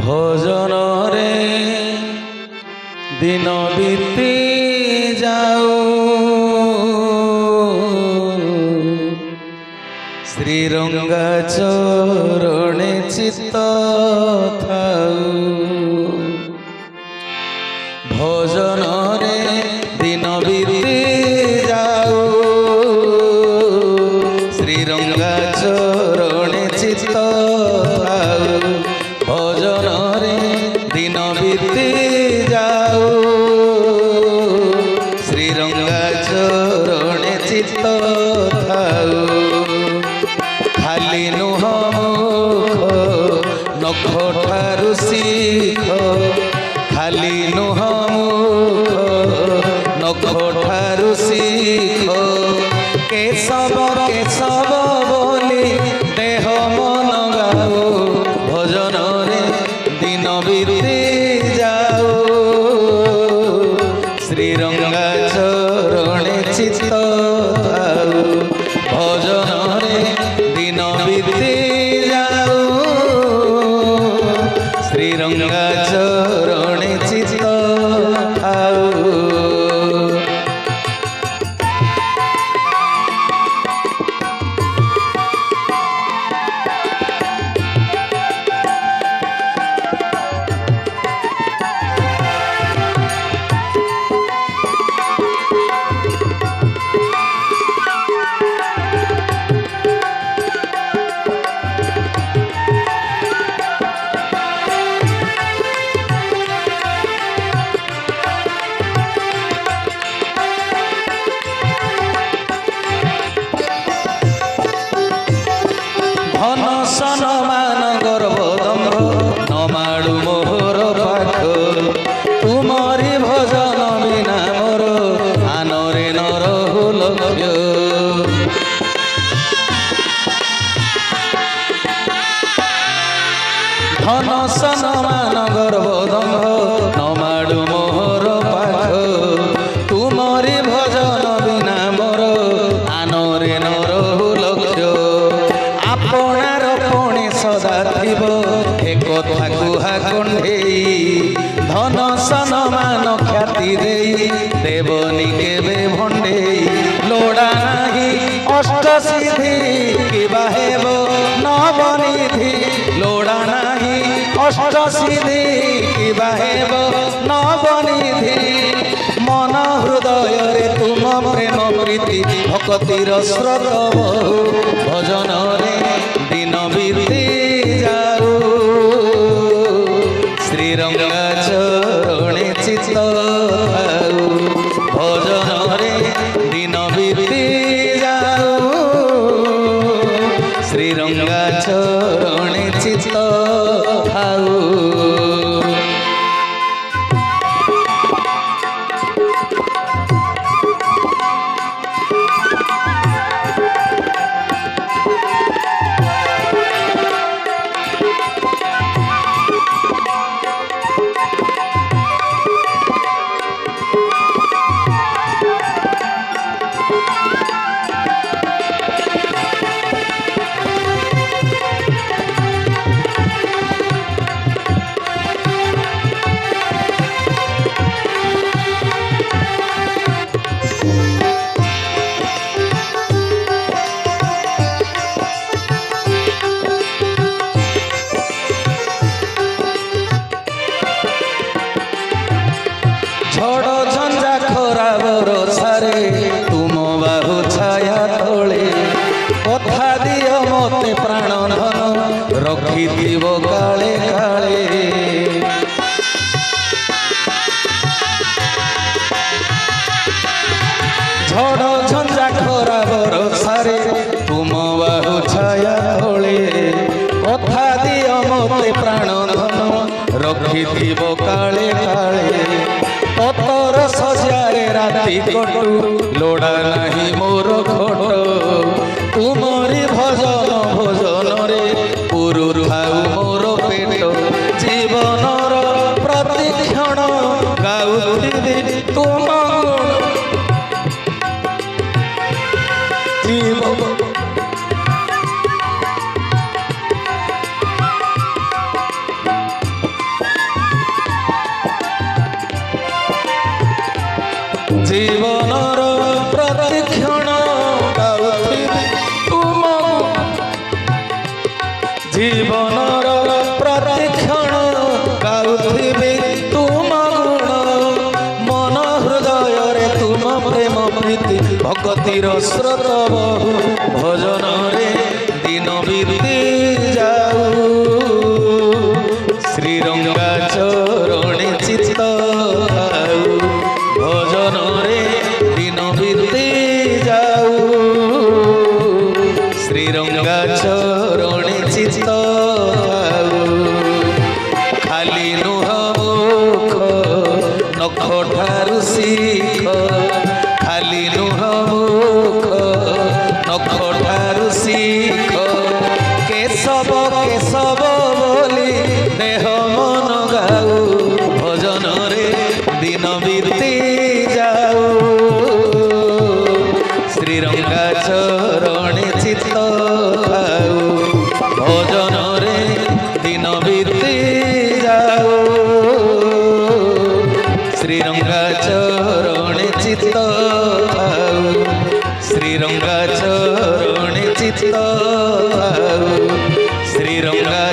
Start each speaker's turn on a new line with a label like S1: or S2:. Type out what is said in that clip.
S1: भजन रे दिन बीती जाऊ श्रीरंगा चरणे चित्त थाऊ भजन रे दिन बीती जाऊ श्रीरंगा चरणे चित्त थाऊ भजन रे दिन बीती जाऊ श्रीरंगा चरणे चित्त थाऊ खाली नुह मुख नख ठारू शिख खाली नुह मुख नख ठारू शिख केशव केशव बोली देह मन गाओ भजन रे दिन बीती जाऊ श्रीरंगा चरणे चित्त थाऊ भजन रे दिन बीती जाऊ श्रीरंगा चरणे चित्त थाऊ धन सन मान गर्भ दम्भ नमाडु मोहर पाख तुमरी भजन बिना मोर आनरे नरहु लक्ष्य धन सन मान गर्भ दम्भ नमाडु मोहर पाख तुमरी भजन बिना मोर आनरे नरहु लक्ष्य आपणार पुणे सदा थिब ए कथा कुहा कंढेई धन सन मान ख्याति देई देवनी केबे भंडेई लोड़ा नाही अष्ट सिद्धि किबा हेब नवनिधि लोड़ा नाही अष्ट सिद्धि किबा हेब नवनिधि मन हृदय रे तुम प्रेम प्रीति भक्तिर स्रोत बहु भजन रे दिन बीती जाऊ श्रीरंगा चरणे चित्त थाऊ भजन रे दिन बीती जाऊ श्रीरंगा चरणे चित्त थाऊ झड़ झंझा खरा बरसारे तुम बाहु छाया तले कथा दियो मते प्राण धन रखिथिब काले काले झड़ झंझा खरा बरसारे तुम बाहु छाया तले कथा दियो मते प्राण धन रखिथिब काले काले पतर सजारे राति कटु लोड़ा नहीं मोर खोट तुमरी भजन भजन रे पुरु थाऊ मोर पेट जीवनर प्रतिक्षण गाउथिबि तुम गुण ଜୀବନର ପ୍ରତିକ୍ଷଣ ଗାଉଥିବି ତୁମ ଜୀବନର ପ୍ରତିକ୍ଷଣ ଗାଉଥିବି ତୁମ ଗୁଣ ମନ ହୃଦୟରେ ତୁମ ପ୍ରେମ ପ୍ରୀତି ଭଗତିର ସ୍ରୋତ ବହୁ ଭଜନରେ ଦିନ ବିତି ଯାଉ ଶ୍ରୀରଙ୍ଗା ଚରଣେ ଚିତ୍ତ ଆଉ ଭଜନରେ ଦିନ ବିତି ଯାଉ ଶ୍ରୀରଙ୍ଗା ଚରଣେ ଚିତ୍ତ ଆଉ ଖାଲି ନୁହ ମୁଖ ନଖ ଠାରୁ ଶିଖ ଖାଲି ନୁହ ମୁଖ ନଖ ଠାରୁ ଶିଖ କେଶବ କେଶବ ବୋଲି ଦେହ ମନ ଗାଉ ଭଜନରେ ଦିନ ବିତି ଯାଉ ଶ୍ରୀରଙ୍ଗା ଚରଣେ ଚିତ୍ତ ଆଉ ଭଜନରେ ଦିନ ବିତି ଯାଉ ଶ୍ରୀରଙ୍ଗା ଚରଣେ ଚିତ୍ତ ଆଉ ଶ୍ରୀରଙ୍ଗା ଚରଣେ ଚିତ୍ତ ଆଉ ଶ୍ରୀରଙ୍ଗା